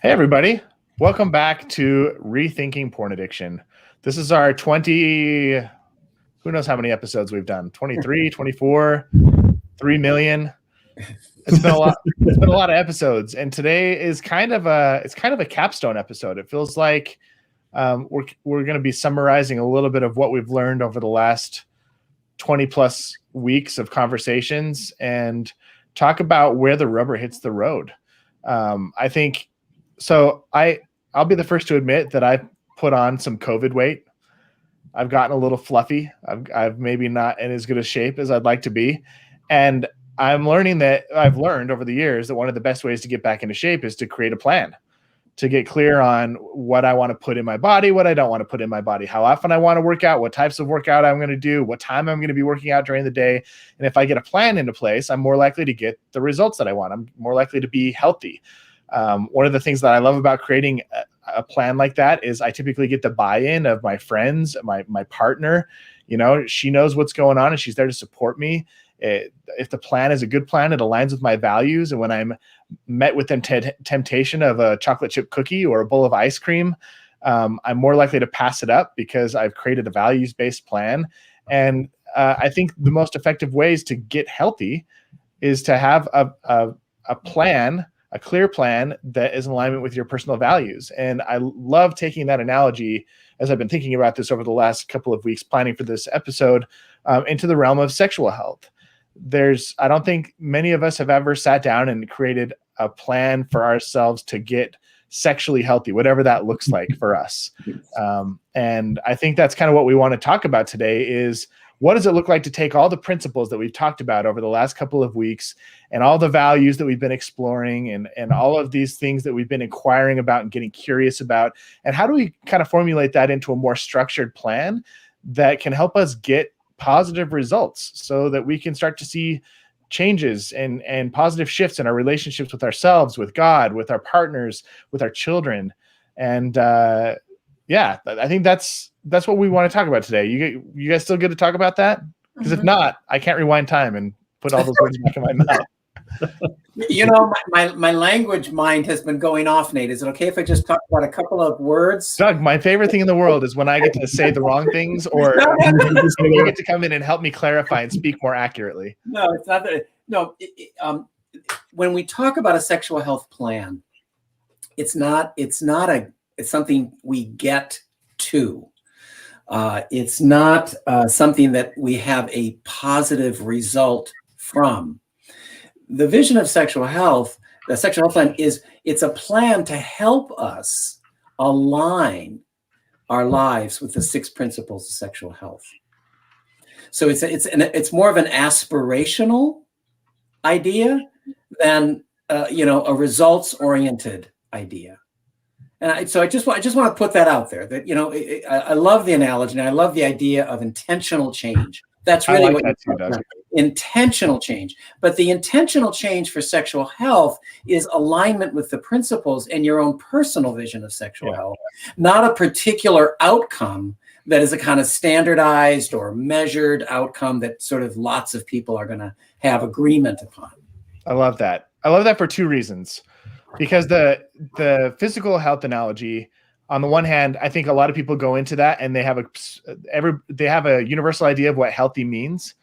Hey, everybody. Welcome back to Rethinking Porn Addiction. This is our who knows how many episodes we've done? 23, 24, 3 million. It's been a lot. It's been a lot of episodes. And today is kind of a capstone episode. It feels like we're going to be summarizing a little bit of what we've learned over the last 20 plus weeks of conversations and talk about where the rubber hits the road. I think so. I'll be the first to admit that I put on some COVID weight. I've gotten a little fluffy. I've maybe not in as good a shape as I'd like to be. And I've learned over the years that one of the best ways to get back into shape is to create a plan, to get clear on what I want to put in my body, what I don't want to put in my body, how often I want to work out, what types of workout I'm going to do, what time I'm going to be working out during the day. And if I get a plan into place, I'm more likely to get the results that I want. I'm more likely to be healthy. One of the things that I love about creating a plan like that is I typically get the buy-in of my friends, my partner. You know, she knows what's going on and she's there to support me. If the plan is a good plan, it aligns with my values. And when I'm met with temptation of a chocolate chip cookie or a bowl of ice cream, I'm more likely to pass it up because I've created a values-based plan. And I think the most effective ways to get healthy is to have a plan, a clear plan that is in alignment with your personal values. And I love taking that analogy as I've been thinking about this over the last couple of weeks, planning for this episode, into the realm of sexual health. I don't think many of us have ever sat down and created a plan for ourselves to get sexually healthy, whatever that looks like for us. And I think that's kind of what we want to talk about today is what does it look like to take all the principles that we've talked about over the last couple of weeks and all the values that we've been exploring and all of these things that we've been inquiring about and getting curious about, and how do we kind of formulate that into a more structured plan that can help us get positive results so that we can start to see changes and positive shifts in our relationships with ourselves, with God, with our partners, with our children. And yeah, I think that's what we want to talk about today. You guys still good to talk about that? Because if not, I can't rewind time and put all those words back in my mouth. You know, my language mind has been going off, Nate. Is it okay if I just talk about a couple of words? Doug, my favorite thing in the world is when I get to say the wrong things or you get to come in and help me clarify and speak more accurately. No, it's not that. No, when we talk about a sexual health plan, it's something we get to. It's not something that we have a positive result from. The vision of sexual health, the sexual health plan it's a plan to help us align our lives with the 6 principles of sexual health. So it's more of an aspirational idea than a results-oriented idea. And so I just want to put that out there that I love the analogy and I love the idea of intentional change. That's really what you're talking about. Intentional change. But the intentional change for sexual health is alignment with the principles and your own personal vision of sexual health, not a particular outcome that is a kind of standardized or measured outcome that sort of lots of people are going to have agreement upon. I love that. I love that for 2 reasons. Because the physical health analogy, on the one hand, I think a lot of people go into that and they have a universal idea of what healthy means.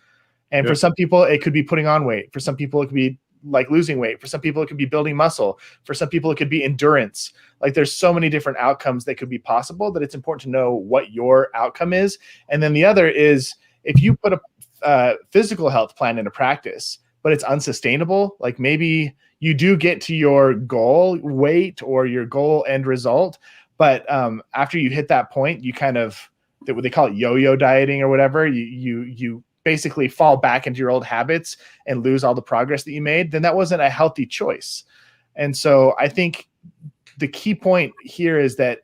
And for some people, it could be putting on weight. For some people, it could be like losing weight. For some people, it could be building muscle. For some people, it could be endurance. Like there's so many different outcomes that could be possible that it's important to know what your outcome is. And then the other is if you put a physical health plan into practice, but it's unsustainable, like maybe you do get to your goal weight or your goal end result, but after you hit that point, you kind of, what they call it yo-yo dieting or whatever, you basically fall back into your old habits and lose all the progress that you made, then that wasn't a healthy choice. And so I think the key point here is that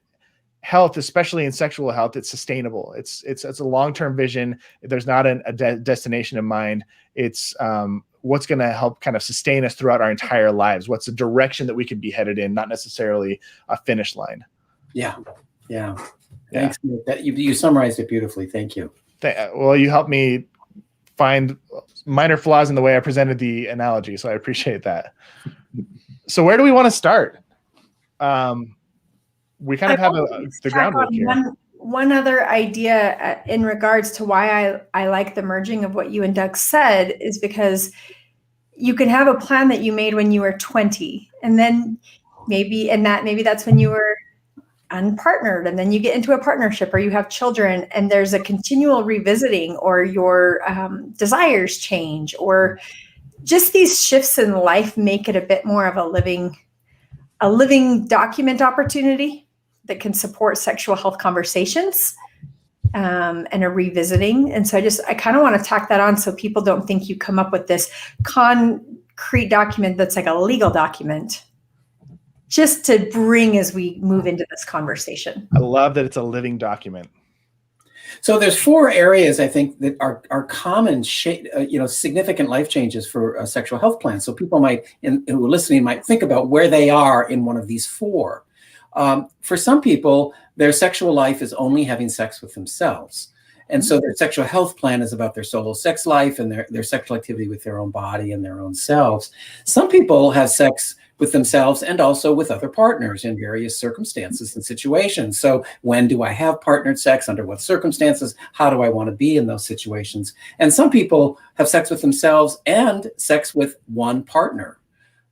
health, especially in sexual health, it's sustainable. It's a long-term vision. There's not a destination in mind. It's what's going to help kind of sustain us throughout our entire lives. What's the direction that we could be headed in, not necessarily a finish line. Yeah. Thanks. You summarized it beautifully. Thank you. Well, you helped me find minor flaws in the way I presented the analogy, so I appreciate that. So where do we want to start? we kind of have the groundwork here. One other idea in regards to why I like the merging of what you and Doug said is because you can have a plan that you made when you were 20, and then maybe that's when you were unpartnered, and then you get into a partnership or you have children, and there's a continual revisiting, or your desires change, or just these shifts in life make it a bit more of a living document opportunity that can support sexual health conversations and a revisiting. And so I kind of want to tack that on so people don't think you come up with this concrete document that's like a legal document, just to bring as we move into this conversation. I love that it's a living document. So there's 4 areas, I think, that are common, significant life changes for a sexual health plan. So people who are listening might think about where they are in one of these 4. For some people, their sexual life is only having sex with themselves. And so their sexual health plan is about their solo sex life and their sexual activity with their own body and their own selves. Some people have sex with themselves and also with other partners in various circumstances and situations. So when do I have partnered sex? Under what circumstances? How do I want to be in those situations? And some people have sex with themselves and sex with one partner.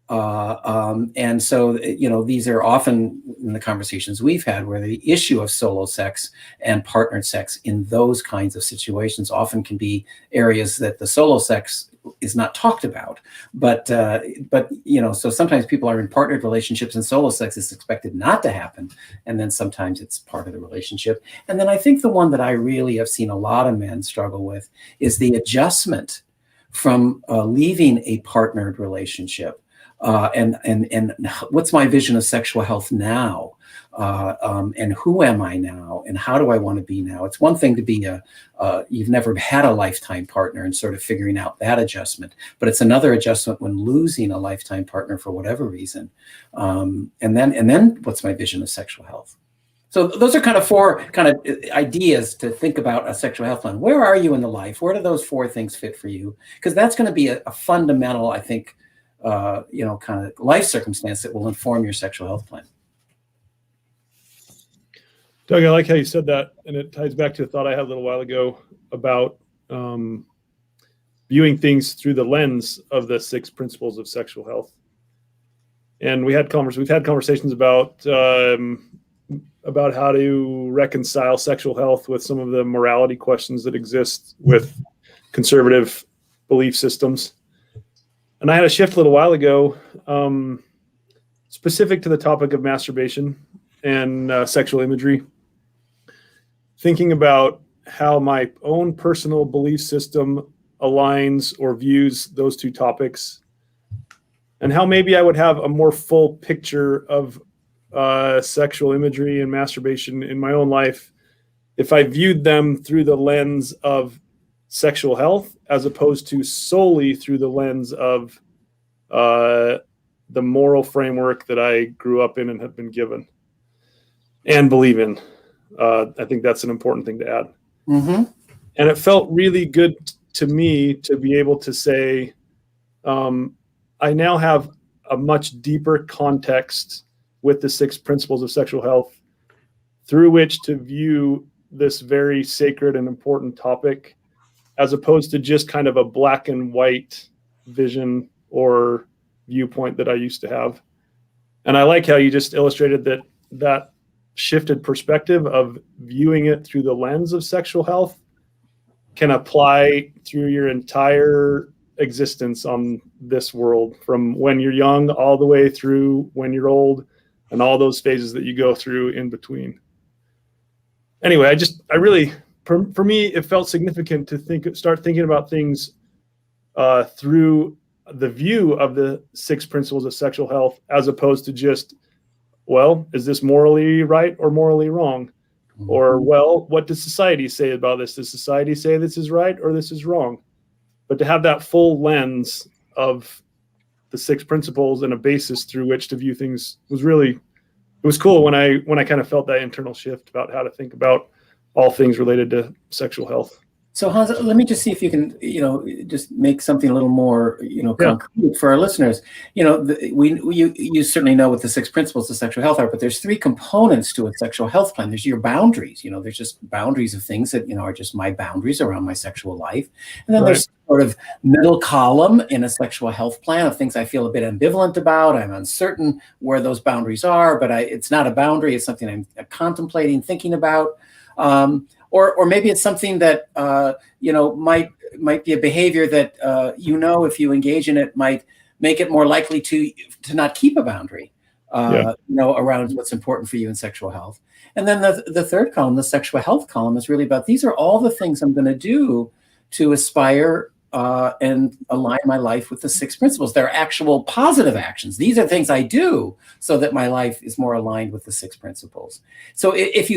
And so, these are often in the conversations we've had where the issue of solo sex and partnered sex in those kinds of situations often can be areas that the solo sex is not talked about. But so sometimes people are in partnered relationships and solo sex is expected not to happen. And then sometimes it's part of the relationship. And then I think the one that I really have seen a lot of men struggle with is the adjustment from leaving a partnered relationship. And what's my vision of sexual health now? And who am I now? And how do I want to be now? It's one thing to be you've never had a lifetime partner and sort of figuring out that adjustment, but it's another adjustment when losing a lifetime partner for whatever reason. And then what's my vision of sexual health? So those are kind of 4 kind of ideas to think about a sexual health plan. Where are you in the life? Where do those 4 things fit for you? Because that's going to be a fundamental, I think, kind of life circumstance that will inform your sexual health plan. Doug, I like how you said that, and it ties back to a thought I had a little while ago about viewing things through the lens of the 6 principles of sexual health. And we've had conversations about how to reconcile sexual health with some of the morality questions that exist with conservative belief systems. And I had a shift a little while ago, specific to the topic of masturbation and sexual imagery, thinking about how my own personal belief system aligns or views those 2 topics, and how maybe I would have a more full picture of sexual imagery and masturbation in my own life if I viewed them through the lens of sexual health, as opposed to solely through the lens of the moral framework that I grew up in and have been given and believe in. I think that's an important thing to add. Mm-hmm. And it felt really good to me to be able to say, I now have a much deeper context with the 6 principles of sexual health through which to view this very sacred and important topic, as opposed to just kind of a black and white vision or viewpoint that I used to have. And I like how you just illustrated that shifted perspective of viewing it through the lens of sexual health can apply through your entire existence on this world, from when you're young all the way through when you're old, and all those phases that you go through in between. Anyway, for me, it felt significant to start thinking about things through the view of the 6 principles of sexual health, as opposed to just, well, is this morally right or morally wrong? Mm-hmm. Or, well, what does society say about this? Does society say this is right or this is wrong? But to have that full lens of the 6 principles and a basis through which to view things it was cool when I kind of felt that internal shift about how to think about all things related to sexual health. So Hans, let me just see if you can, just make something a little more, concrete for our listeners. You certainly know what the 6 principles of sexual health are, but there's 3 components to a sexual health plan. There's your boundaries. There's just boundaries of things that, are just my boundaries around my sexual life. And then there's sort of middle column in a sexual health plan of things I feel a bit ambivalent about. I'm uncertain where those boundaries are, but it's not a boundary. It's something I'm contemplating, thinking about. Or maybe it's something that might be a behavior that if you engage in it might make it more likely to not keep a boundary around what's important for you in sexual health. And then the third column, the sexual health column, is really about these are all the things I'm going to do to aspire and align my life with the 6 principles. They're actual positive actions. These are things I do so that my life is more aligned with the 6 principles. So if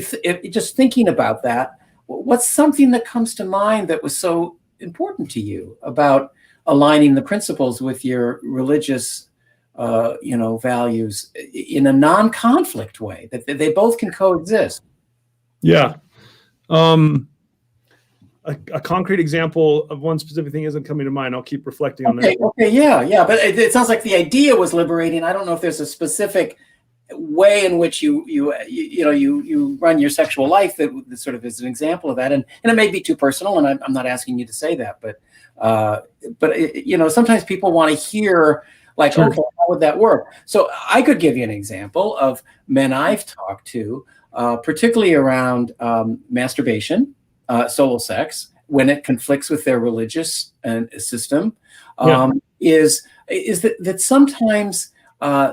just thinking about that, what's something that comes to mind that was so important to you about aligning the principles with your religious, values in a non-conflict way, that they both can coexist? Yeah. A concrete example of one specific thing isn't coming to mind. I'll keep reflecting on that. Okay, yeah. But it sounds like the idea was liberating. I don't know if there's a specific way in which you run your sexual life that sort of is an example of that, and it may be too personal, and I'm not asking you to say that, but sometimes people want to hear like, sure. Okay, how would that work? So I could give you an example of men I've talked to, particularly around masturbation, solo sex, when it conflicts with their religious system, is that sometimes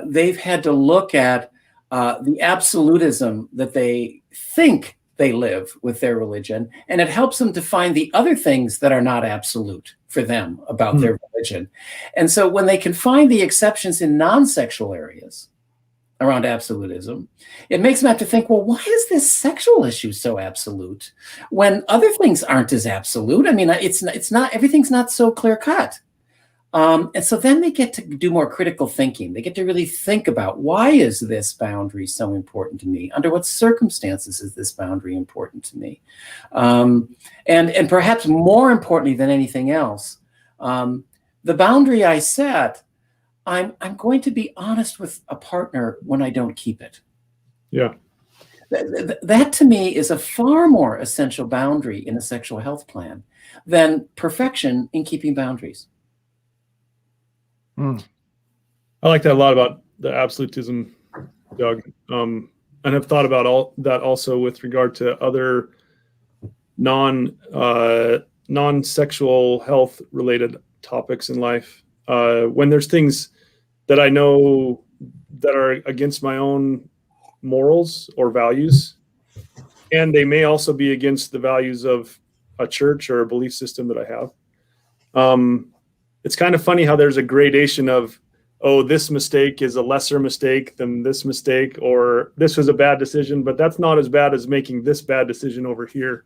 they've had to look at the absolutism that they think they live with their religion, and it helps them to find the other things that are not absolute for them about their religion. And so when they can find the exceptions in non-sexual areas around absolutism, it makes them have to think, well, why is this sexual issue so absolute when other things aren't as absolute? I mean, it's not, everything's not so clear cut. And so then they get to do more critical thinking. They get to really think about, why is this boundary so important to me? Under what circumstances is this boundary important to me? And perhaps more importantly than anything else, the boundary I set, I'm going to be honest with a partner when I don't keep it. Yeah. That to me is a far more essential boundary in a sexual health plan than perfection in keeping boundaries. I like that a lot about the absolutism, Doug, and have thought about that also with regard to other non-sexual health related topics in life. When there's things that I know that are against my own morals or values, and they may also be against the values of a church or a belief system that I have. It's kind of funny how there's a gradation of, oh, this mistake is a lesser mistake than this mistake, or this was a bad decision, but that's not as bad as making this bad decision over here.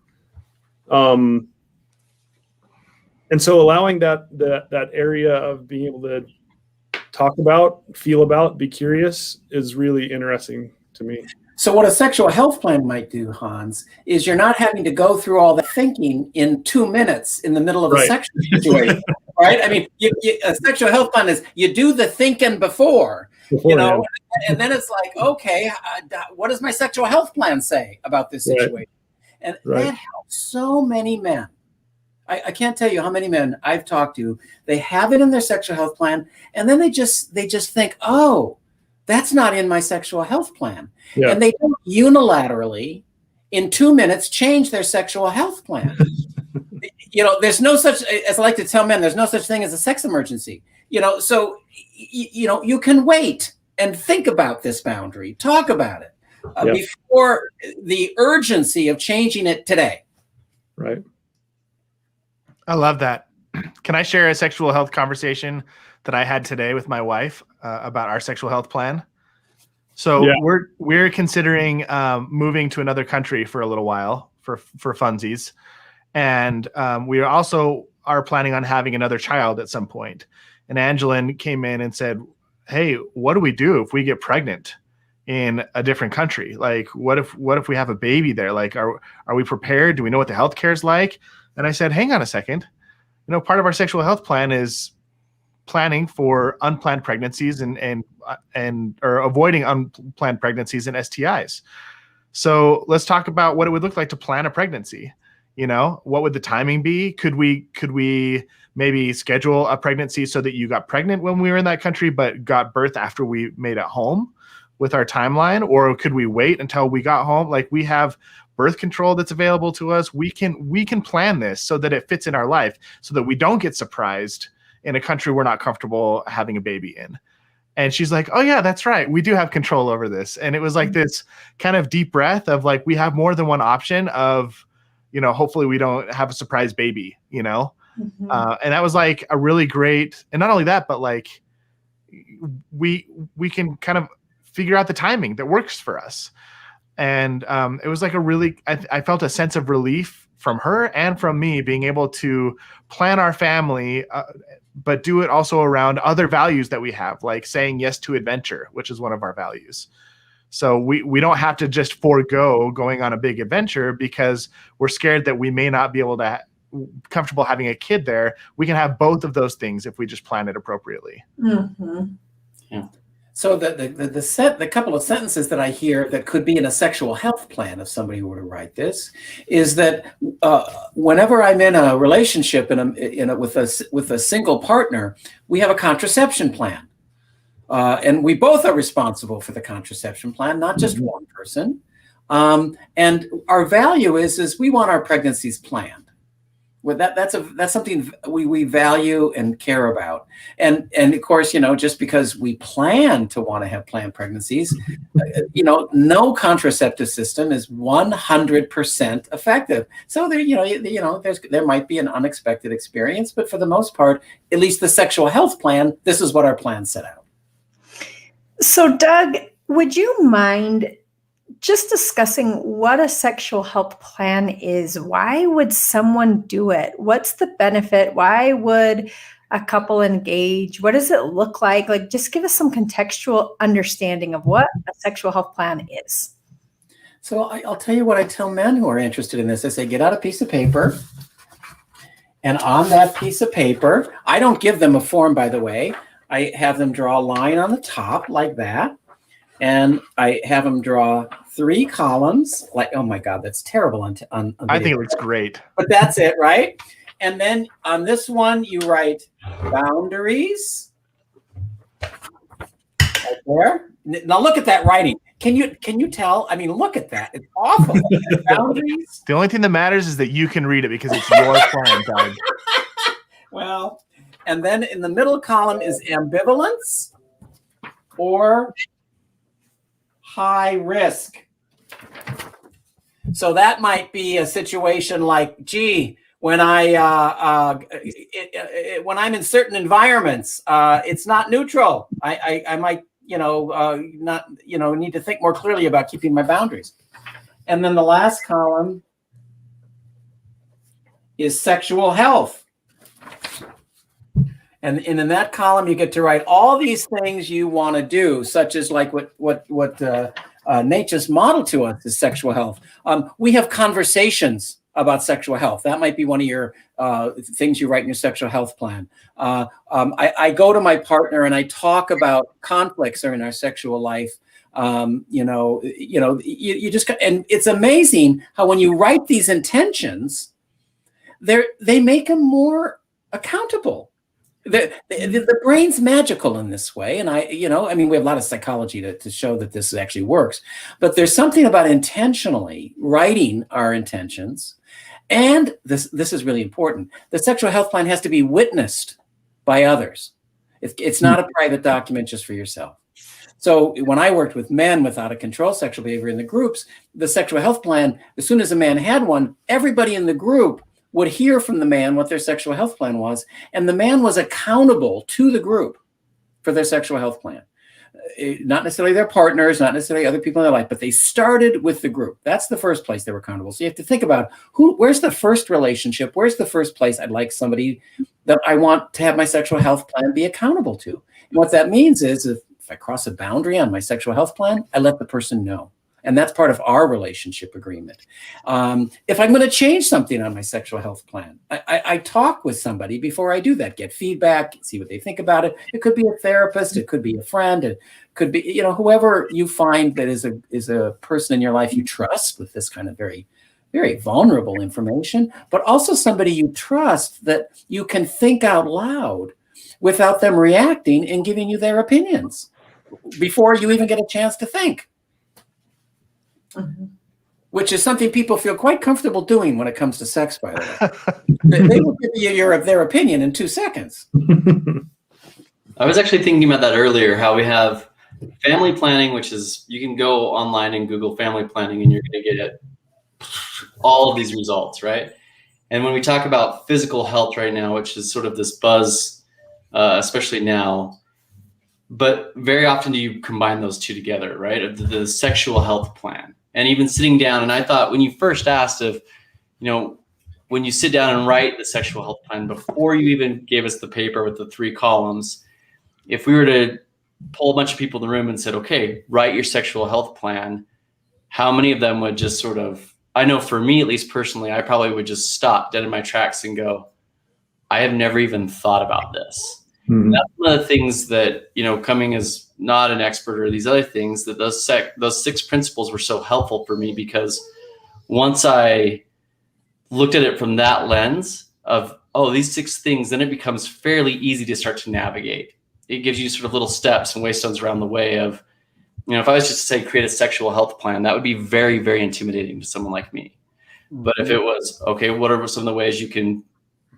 And so allowing that area of being able to talk about, feel about, be curious is really interesting to me. So what a sexual health plan might do, Hans, is you're not having to go through all the thinking in 2 minutes in the middle of a sexual situation, right? I mean, a sexual health plan is you do the thinking before and then it's like, okay, what does my sexual health plan say about this situation? And that helps so many men. I can't tell you how many men I've talked to. They have it in their sexual health plan, and then they just think, oh, that's not in my sexual health plan. Yeah. And they don't unilaterally, in 2 minutes, change their sexual health plan. There's no such, as I like to tell men, there's no such thing as a sex emergency. So you can wait and think about this boundary, talk about it before the urgency of changing it today. Right. I love that. Can I share a sexual health conversation that I had today with my wife about our sexual health plan? So we're considering moving to another country for a little while for funsies. And we also are planning on having another child at some point. And Angeline came in and said, hey, what do we do if we get pregnant? in a different country? Like, what if we have a baby there? Like, are we prepared? Do we know what the healthcare is like? And I said, hang on a second. Part of our sexual health plan is planning for unplanned pregnancies and or avoiding unplanned pregnancies and STIs. So let's talk about what it would look like to plan a pregnancy. What would the timing be? Could we maybe schedule a pregnancy so that you got pregnant when we were in that country, but got birth after we made it home with our timeline? Or could we wait until we got home? Like, we have birth control that's available to us. We can plan this so that it fits in our life, so that we don't get surprised in a country we're not comfortable having a baby in. And she's like, oh yeah, that's right. We do have control over this. And it was like this kind of deep breath of like, we have more than one option of, hopefully we don't have a surprise baby, Mm-hmm. And that was like a really great, and not only that, but like we can kind of figure out the timing that works for us. And it was like I felt a sense of relief from her and from me being able to plan our family, but do it also around other values that we have, like saying yes to adventure, which is one of our values. So we don't have to just forego going on a big adventure because we're scared that we may not be able to comfortable having a kid there. We can have both of those things if we just plan it appropriately. Mm-hmm. Yeah. So the couple of sentences that I hear that could be in a sexual health plan, if somebody were to write this, is that whenever I'm in a relationship with a single partner, we have a contraception plan, and we both are responsible for the contraception plan, not just one person. And our value is we want our pregnancies planned. Well, that's something we value and care about, and of course, just because we plan to want to have planned pregnancies, no contraceptive system is 100% effective. So there might be an unexpected experience, but for the most part, at least the sexual health plan, this is what our plan set out. So, Doug, would you mind just discussing what a sexual health plan is? Why would someone do it? What's the benefit? Why would a couple engage? What does it look like? Like, just give us some contextual understanding of what a sexual health plan is. So I'll tell you what I tell men who are interested in this. I say, get out a piece of paper. And on that piece of paper, I don't give them a form, by the way. I have them draw a line on the top like that. And I have them draw 3 columns. Like, oh my God, that's terrible on I think it looks great. But that's it, right? And then on this one, you write boundaries. Right there. Now look at that writing. Can you tell? I mean, look at that. It's awful. Boundaries. The only thing that matters is that you can read it because it's your plan, Doug. Well, and then in the middle column is ambivalence or high risk. So that might be a situation like, gee, when when I'm in certain environments, it's not neutral. I might, not, need to think more clearly about keeping my boundaries. And then the last column is sexual health. And in that column, you get to write all these things you want to do, such as like what Nate just modeled to us is sexual health. We have conversations about sexual health. That might be one of your things you write in your sexual health plan. I go to my partner and I talk about conflicts in our sexual life. You just, and it's amazing how when you write these intentions, they make them more accountable. The brain's magical in this way. And we have a lot of psychology to show that this actually works, but there's something about intentionally writing our intentions. And this is really important. The sexual health plan has to be witnessed by others. It's not a private document just for yourself. So when I worked with men with out of control sexual behavior in the groups, the sexual health plan, as soon as a man had one, everybody in the group would hear from the man what their sexual health plan was, and the man was accountable to the group for their sexual health plan. Not necessarily their partners, not necessarily other people in their life, but they started with the group. That's the first place they were accountable. So you have to think about where's the first relationship? Where's the first place I'd like somebody that I want to have my sexual health plan be accountable to? And what that means is if If I cross a boundary on my sexual health plan, I let the person know. And that's part of our relationship agreement. If I'm going to change something on my sexual health plan, I talk with somebody before I do that, get feedback, see what they think about it. It could be a therapist, it could be a friend, it could be, you know, whoever you find that is a person in your life you trust with this kind of very, very vulnerable information, but also somebody you trust that you can think out loud without them reacting and giving you their opinions before you even get a chance to think. Which is something people feel quite comfortable doing when it comes to sex, by the way. They will give you their opinion in 2 seconds. I was actually thinking about that earlier, how we have family planning, which is you can go online and Google family planning and you're going to get all of these results, right? And when we talk about physical health right now, which is sort of this buzz, especially now, but very often do you combine those two together, right? The sexual health plan. And even sitting down, and I thought when you first asked if, you know, when you sit down and write the sexual health plan, before you even gave us the paper with the 3 columns, if we were to pull a bunch of people in the room and said, okay, write your sexual health plan, how many of them would just sort of, I know for me, at least personally, I probably would just stop dead in my tracks and go, I have never even thought about this. Mm-hmm. That's one of the things that, you know, coming as not an expert or these other things, that those 6 principles were so helpful for me, because once I looked at it from that lens of, oh, these 6 things, then it becomes fairly easy to start to navigate. It gives you sort of little steps and waystones around the way of, you know, if I was just to say create a sexual health plan, that would be very, very intimidating to someone like me. Mm-hmm. But if it was, okay, what are some of the ways you can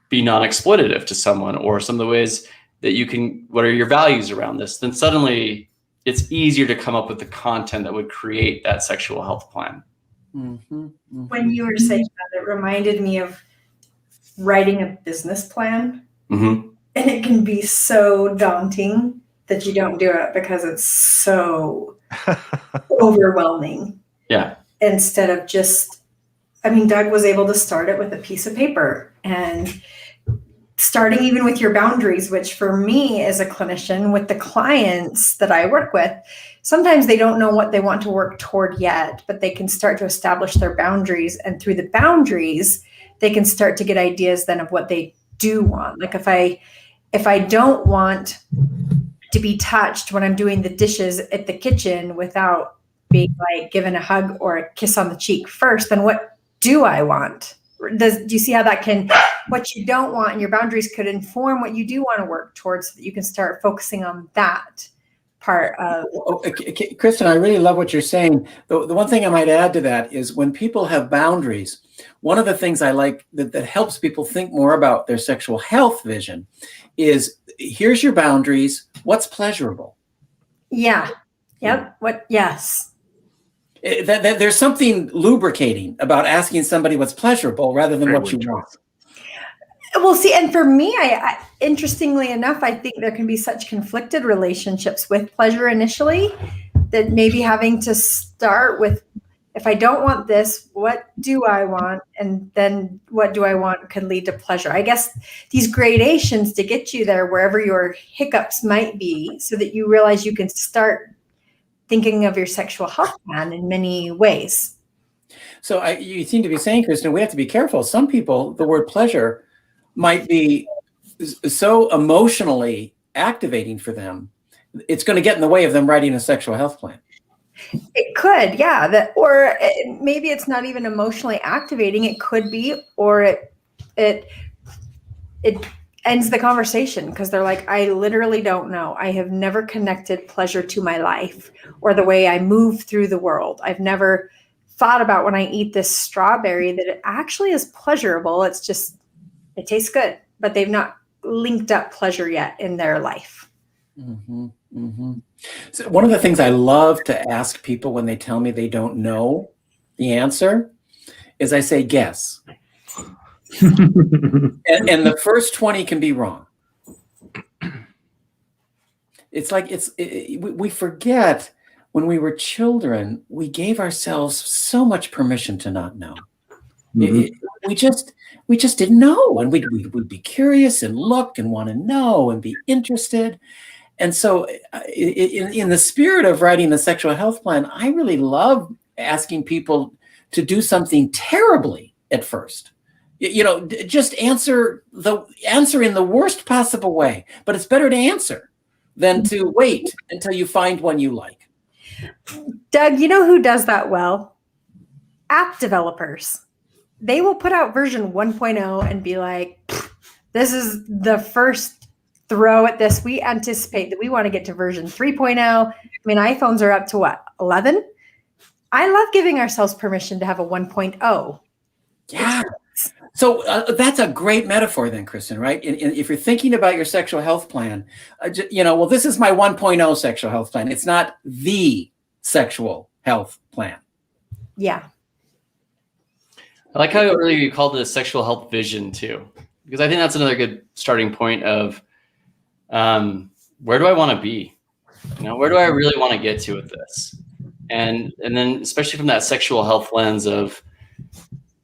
be non-exploitative to someone, or some of the ways that you can, what are your values around this? Then suddenly it's easier to come up with the content that would create that sexual health plan. Mm-hmm. Mm-hmm. When you were saying that, it reminded me of writing a business plan. Mm-hmm. And it can be so daunting that you don't do it because it's so overwhelming. Yeah. Instead of just, I mean, Doug was able to start it with a piece of paper, and starting even with your boundaries, which for me as a clinician with the clients that I work with, sometimes they don't know what they want to work toward yet, but they can start to establish their boundaries. And through the boundaries, they can start to get ideas then of what they do want. Like if I don't want to be touched when I'm doing the dishes at the kitchen without being like given a hug or a kiss on the cheek first, then what do I want? Do you see how that can, what you don't want and your boundaries could inform what you do want to work towards, so that you can start focusing on that part of. Kristen, I really love what you're saying. The one thing I might add to that is when people have boundaries, one of the things I like that helps people think more about their sexual health vision is, here's your boundaries. What's pleasurable? Yeah. Yep. What? Yes. There's something lubricating about asking somebody what's pleasurable rather than what you want. Well, see, and for me, I interestingly enough, I think there can be such conflicted relationships with pleasure initially, that maybe having to start with, if I don't want this, what do I want? And then what do I want could lead to pleasure. I guess these gradations to get you there, wherever your hiccups might be, so that you realize you can start thinking of your sexual health plan in many ways. So you seem to be saying, Kristen, we have to be careful. Some people, the word pleasure might be so emotionally activating for them, it's going to get in the way of them writing a sexual health plan. It could, yeah. Or maybe it's not even emotionally activating. It could be, or it ends the conversation because they're like, I literally don't know. I have never connected pleasure to my life or the way I move through the world. I've never thought about when I eat this strawberry that it actually is pleasurable. It's just, it tastes good, but they've not linked up pleasure yet in their life. Mm-hmm, mm-hmm. So one of the things I love to ask people when they tell me they don't know the answer is I say, guess. and the first 20 can be wrong. It's like we forget when we were children, we gave ourselves so much permission to not know. Mm-hmm. We just didn't know, and we'd be curious and look and want to know and be interested. And so in the spirit of writing the sexual health plan, I really love asking people to do something terribly at first. Just answer in the worst possible way, but it's better to answer than to wait until you find one you like. Doug, you know who does that well? App developers. They will put out version 1.0 and be like, this is the first throw at this. We anticipate that we want to get to version 3.0. I mean, iPhones are up to what, 11? I love giving ourselves permission to have a 1.0. Yeah. So that's a great metaphor then, Kristen, right? If you're thinking about your sexual health plan, well, this is my 1.0 sexual health plan. It's not the sexual health plan. Yeah. I like how earlier you called it a sexual health vision too, because I think that's another good starting point of where do I want to be? Where do I really want to get to with this? And then especially from that sexual health lens of,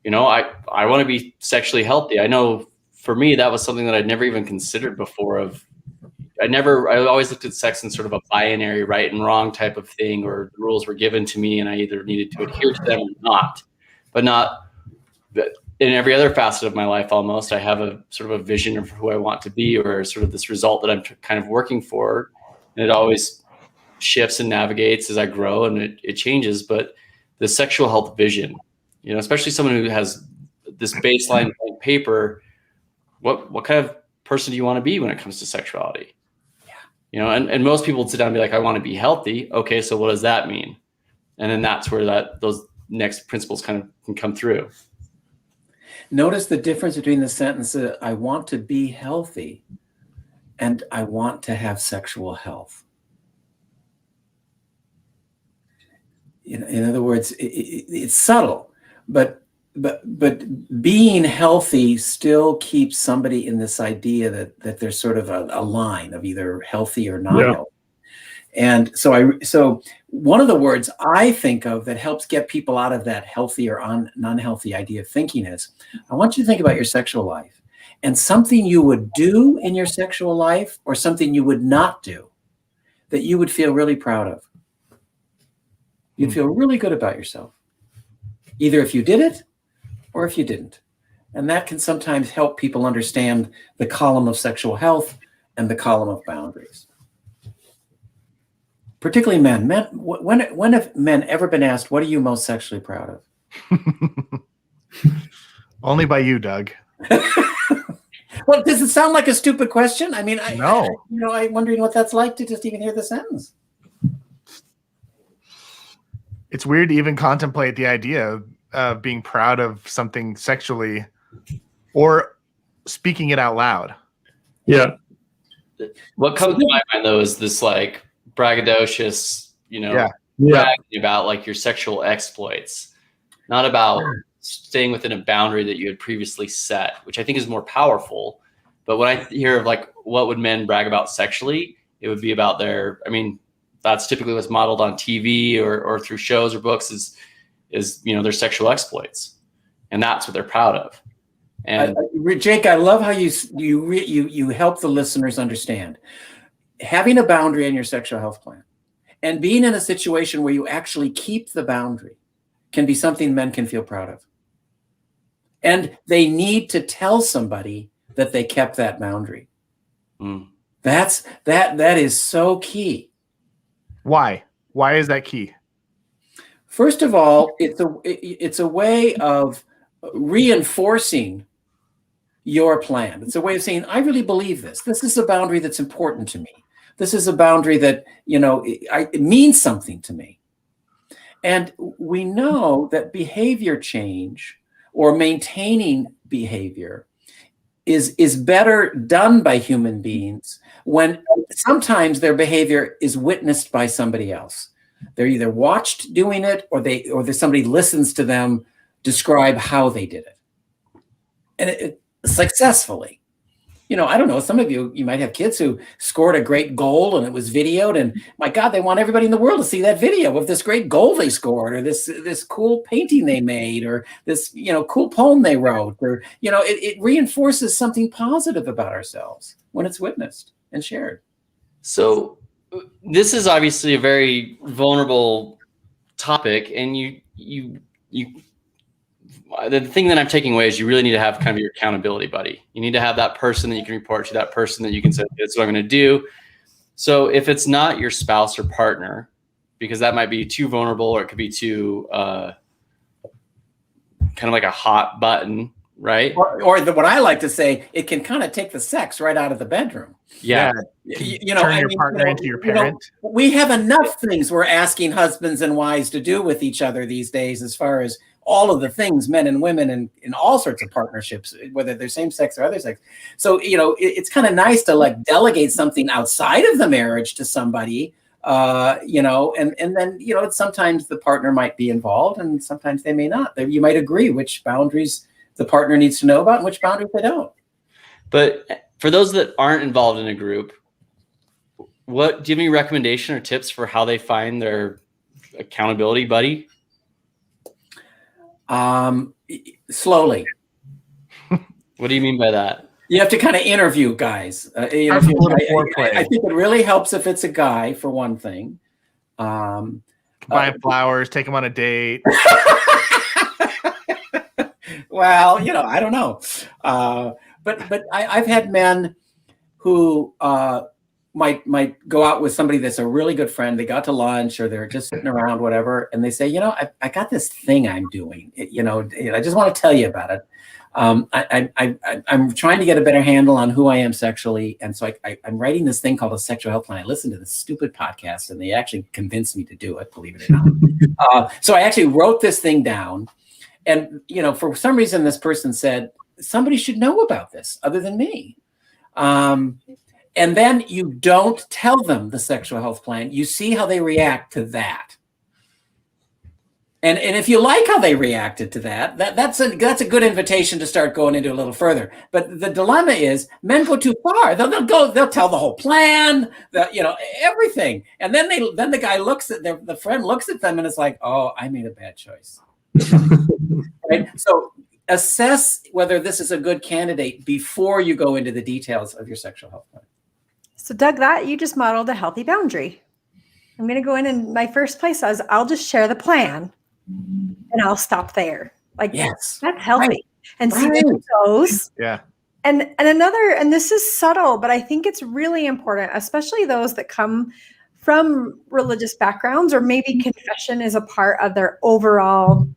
I want to be sexually healthy. I know for me, that was something that I'd never even considered before I always looked at sex in sort of a binary right and wrong type of thing, or the rules were given to me and I either needed to adhere to them or not, but not in every other facet of my life. Almost I have a sort of a vision of who I want to be, or sort of this result that I'm kind of working for. And it always shifts and navigates as I grow, and it changes. But the sexual health vision, especially someone who has this baseline paper, what kind of person do you want to be when it comes to sexuality? Yeah. And most people sit down and be like, I want to be healthy. Okay, so what does that mean? And then that's where those next principles kind of can come through. Notice the difference between the sentence, I want to be healthy and I want to have sexual health. In other words, it's subtle, but being healthy still keeps somebody in this idea that there's sort of a line of either healthy or not healthy. And so one of the words I think of that helps get people out of that healthy or non-healthy idea of thinking is, I want you to think about your sexual life and something you would do in your sexual life or something you would not do that you would feel really proud of. You'd feel really good about yourself, either if you did it or if you didn't. And that can sometimes help people understand the column of sexual health and the column of boundaries. Particularly men. When have men ever been asked, what are you most sexually proud of? Only by you, Doug. Well, does it sound like a stupid question? I mean, no. I'm wondering what that's like to just even hear the sentence. It's weird to even contemplate the idea of being proud of something sexually or speaking it out loud. Yeah. What comes to my mind though is this like braggadocious, bragging about like your sexual exploits, not about staying within a boundary that you had previously set, which I think is more powerful. But when I hear of like, what would men brag about sexually, it would be about that's typically what's modeled on TV or through shows or books is their sexual exploits, and that's what they're proud of. And Jake, I love how you help the listeners understand having a boundary in your sexual health plan and being in a situation where you actually keep the boundary can be something men can feel proud of. And they need to tell somebody that they kept that boundary. That is so key. Why? Why is that key? First of all, it's a way of reinforcing your plan. It's a way of saying, I really believe this. This is a boundary that's important to me. This is a boundary that, it means something to me. And we know that behavior change or maintaining behavior is better done by human beings when sometimes their behavior is witnessed by somebody else. They're either watched doing it or somebody listens to them describe how they did it. And it successfully. I don't know, some of you might have kids who scored a great goal and it was videoed, and my God, they want everybody in the world to see that video of this great goal they scored, or this cool painting they made, or this, cool poem they wrote, or, it reinforces something positive about ourselves when it's witnessed and shared. So this is obviously a very vulnerable topic, and the thing that I'm taking away is you really need to have kind of your accountability buddy. You need to have that person that you can report to, that person that you can say, "This is what I'm going to do." So if it's not your spouse or partner, because that might be too vulnerable, or it could be too kind of like a hot button, right? What I like to say, it can kind of take the sex right out of the bedroom. Yeah. Turn your partner into your parent. We have enough things we're asking husbands and wives to do with each other these days, as far as all of the things, men and women, and in all sorts of partnerships, whether they're same sex or other sex. So, it's kind of nice to like delegate something outside of the marriage to somebody, and then, sometimes the partner might be involved and sometimes they may not. You might agree which boundaries the partner needs to know about and which boundaries they don't. But for those that aren't involved in a group, do you have any recommendation or tips for how they find their accountability buddy? Slowly. What do you mean by that? You have to kind of interview guys. I think it really helps if it's a guy, for one thing. Buy him flowers, take him on a date. Well, I don't know. But I've had men who might go out with somebody that's a really good friend. They got to lunch or they're just sitting around, whatever, and they say, I got this thing I'm doing. I just want to tell you about it. I'm trying to get a better handle on who I am sexually, and so I'm writing this thing called a sexual health plan. I listened to this stupid podcast, and they actually convinced me to do it. Believe it or not. So I actually wrote this thing down, and for some reason, this person said somebody should know about this other than me. And then you don't tell them the sexual health plan. You see how they react to that. And if you like how they reacted to that's a good invitation to start going into a little further. But the dilemma is men go too far. They'll tell the whole plan, everything. And then the guy the friend looks at them and it's like, oh, I made a bad choice. Right? So assess whether this is a good candidate before you go into the details of your sexual health plan. So Doug, that you just modeled a healthy boundary. I'm going to go in, and my first place was I'll just share the plan and I'll stop there. Like, yes, that's healthy. Right. And see where it goes. Yeah. And this is subtle, but I think it's really important, especially those that come from religious backgrounds, or maybe confession is a part of their overall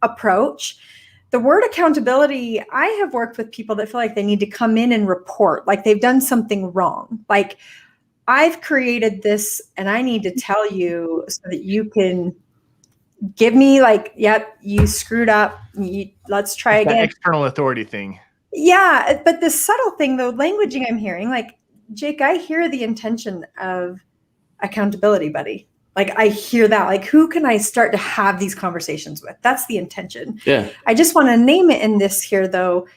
approach. The word accountability, I have worked with people that feel like they need to come in and report, like they've done something wrong. Like, I've created this and I need to tell you so that you can give me like, yep, you screwed up. Let's try again. That external authority thing. Yeah. But the subtle thing, the languaging I'm hearing, like, Jake, I hear the intention of accountability buddy. Like, I hear that, like, who can I start to have these conversations with? That's the intention. Yeah. I just want to name it in this here, though.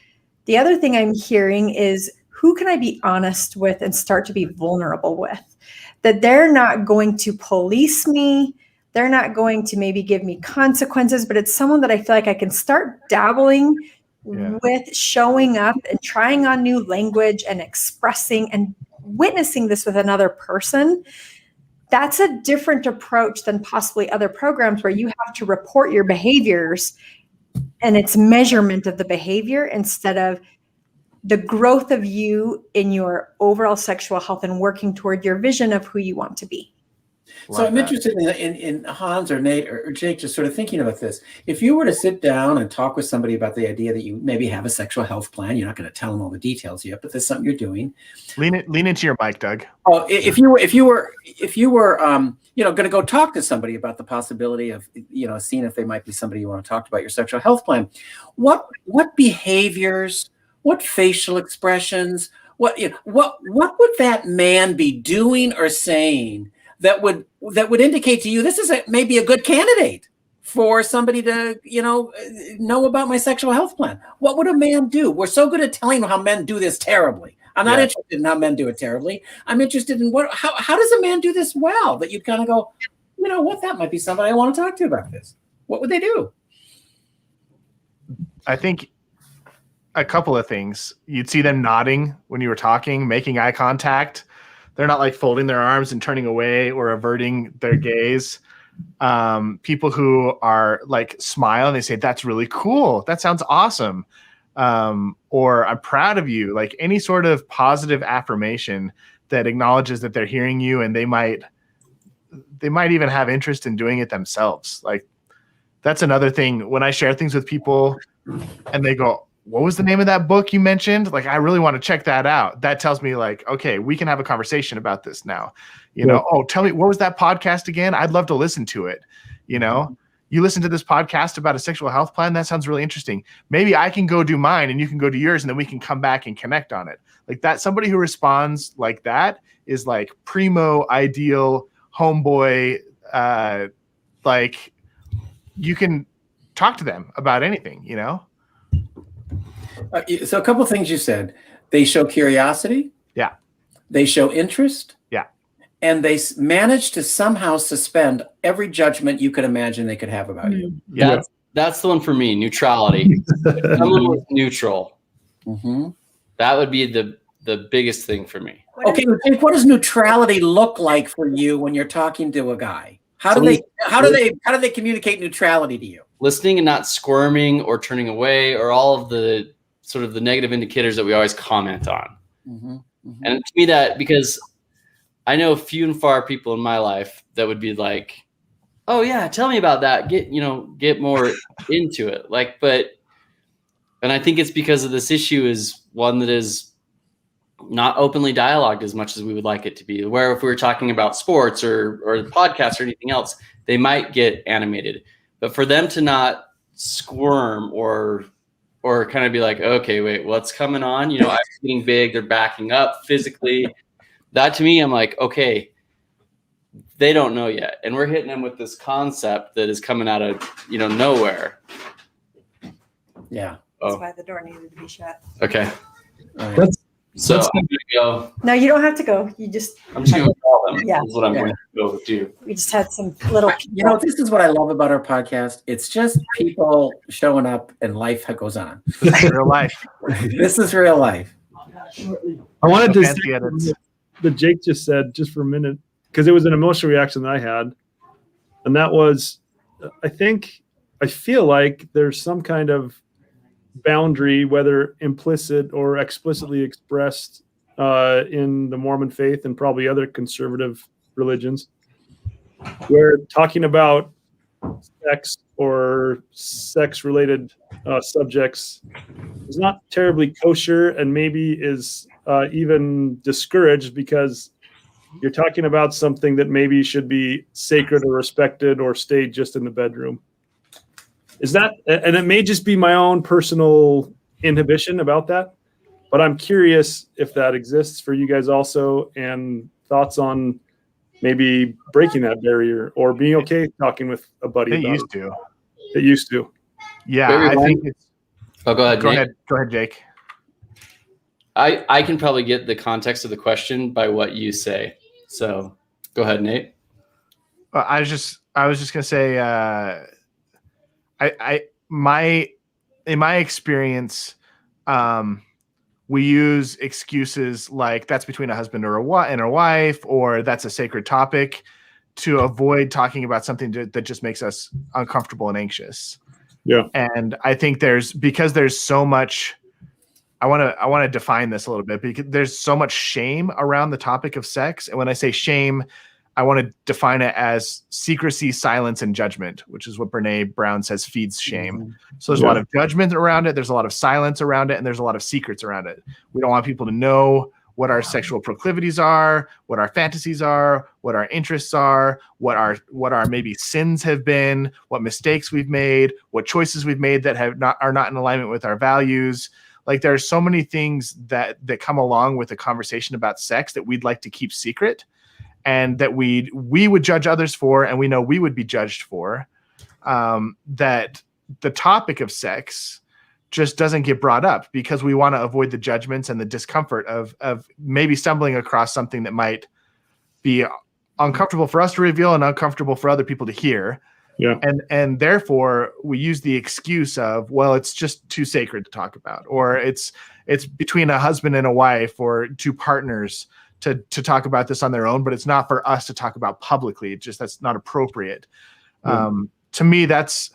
The other thing I'm hearing is, who can I be honest with and start to be vulnerable with? That they're not going to police me. They're not going to maybe give me consequences, but it's someone that I feel like I can start dabbling with, showing up and trying on new language and expressing and witnessing this with another person. That's a different approach than possibly other programs where you have to report your behaviors and it's measurement of the behavior instead of the growth of you in your overall sexual health and working toward your vision of who you want to be. So I'm interested in Hans or Nate or Jake, just sort of thinking about this. If you were to sit down and talk with somebody about the idea that you maybe have a sexual health plan, you're not going to tell them all the details yet, but there's something you're doing. Lean into your mic, Doug. Oh, if you were going to go talk to somebody about the possibility of, seeing if they might be somebody you want to talk to about your sexual health plan, what behaviors, what facial expressions, what would that man be doing or saying that would indicate to you this is maybe a good candidate for somebody to know about my sexual health plan? What would a man do? We're so good at telling how men do this terribly. I'm not interested in how men do it terribly. I'm interested in how does a man do this well, that you'd kind of go, that might be somebody I want to talk to about this. What would they do? I think a couple of things. You'd see them nodding when you were talking, making eye contact, They're not like folding their arms and turning away or averting their gaze. People who are like smile and they say, "That's really cool. That sounds awesome." Or "I'm proud of you." Like any sort of positive affirmation that acknowledges that they're hearing you, and they might even have interest in doing it themselves. Like that's another thing when I share things with people and they go, "What was the name of that book you mentioned?" Like, I really want to check that out. That tells me like, okay, we can have a conversation about this now. You know, "Oh, tell me, what was that podcast again? I'd love to listen to it." You know, "You listen to this podcast about a sexual health plan? That sounds really interesting. Maybe I can go do mine and you can go do yours, and then we can come back and connect on it." Like that, somebody who responds like that is like primo ideal homeboy. Like you can talk to them about anything, you know? So a couple of things you said. They show curiosity. Yeah. They show interest. Yeah. And they manage to somehow suspend every judgment you could imagine they could have about you. Yeah. That's the one for me. Neutrality. Someone was neutral. Mm-hmm. That would be the biggest thing for me. Okay, what does neutrality look like for you when you're talking to a guy? How do they communicate neutrality to you? Listening and not squirming or turning away, or all of the sort of the negative indicators that we always comment on. Mm-hmm. Mm-hmm. And to me, that because I know few and far people in my life that would be like, "Oh yeah, tell me about that. Get more into it." And I think it's because of this issue is one that is not openly dialogued as much as we would like it to be. Where if we were talking about sports or the podcast or anything else, they might get animated. But for them to not squirm or kind of be like, "Okay, wait, what's coming on?" I'm getting big. They're backing up physically. That to me, I'm like, okay, they don't know yet, and we're hitting them with this concept that is coming out of nowhere. Yeah, that's why the door needed to be shut. Okay, So I'm gonna go. No, you don't have to go. I'm just gonna call them. Yeah. That's what I'm going to go do. We just had some little. this is what I love about our podcast. It's just people showing up, and life goes on. This is real life. This is real life. I wanted to Fancy say edits. that Jake just said just for a minute, because it was an emotional reaction that I had. And that was, I feel like there's some kind of boundary, whether implicit or explicitly expressed in the Mormon faith and probably other conservative religions, where talking about sex or sex-related subjects is not terribly kosher, and maybe is even discouraged because you're talking about something that maybe should be sacred or respected or stayed just in the bedroom. Is that, and it may just be my own personal inhibition about that, but I'm curious if that exists for you guys also, and thoughts on maybe breaking that barrier or being okay talking with a buddy. It used to. It used to. Yeah, I think it's. Oh, go ahead. Go Nate. ahead, Jake. I can probably get the context of the question by what you say. So go ahead, Nate. I was just gonna say, in my experience, we use excuses like that's between a husband and a wife, or that's a sacred topic, to avoid talking about something that just makes us uncomfortable and anxious. Yeah. And I think because there's so much, I want to define this a little bit, because there's so much shame around the topic of sex. And when I say shame, I want to define it as secrecy, silence, and judgment, which is what Brene Brown says feeds shame. Mm-hmm. So there's a lot of judgment around it. There's a lot of silence around it. And there's a lot of secrets around it. We don't want people to know what our sexual proclivities are, what our fantasies are, what our interests are, what our maybe sins have been, what mistakes we've made, what choices we've made that are not in alignment with our values. Like there are so many things that come along with a conversation about sex that we'd like to keep secret, and that we would judge others for, and we know we would be judged for, that the topic of sex just doesn't get brought up because we want to avoid the judgments and the discomfort of maybe stumbling across something that might be uncomfortable for us to reveal and uncomfortable for other people to hear. Yeah. And therefore we use the excuse of, well, it's just too sacred to talk about, or it's between a husband and a wife or two partners to talk about this on their own, but it's not for us to talk about publicly. It's just, that's not appropriate. To me, that's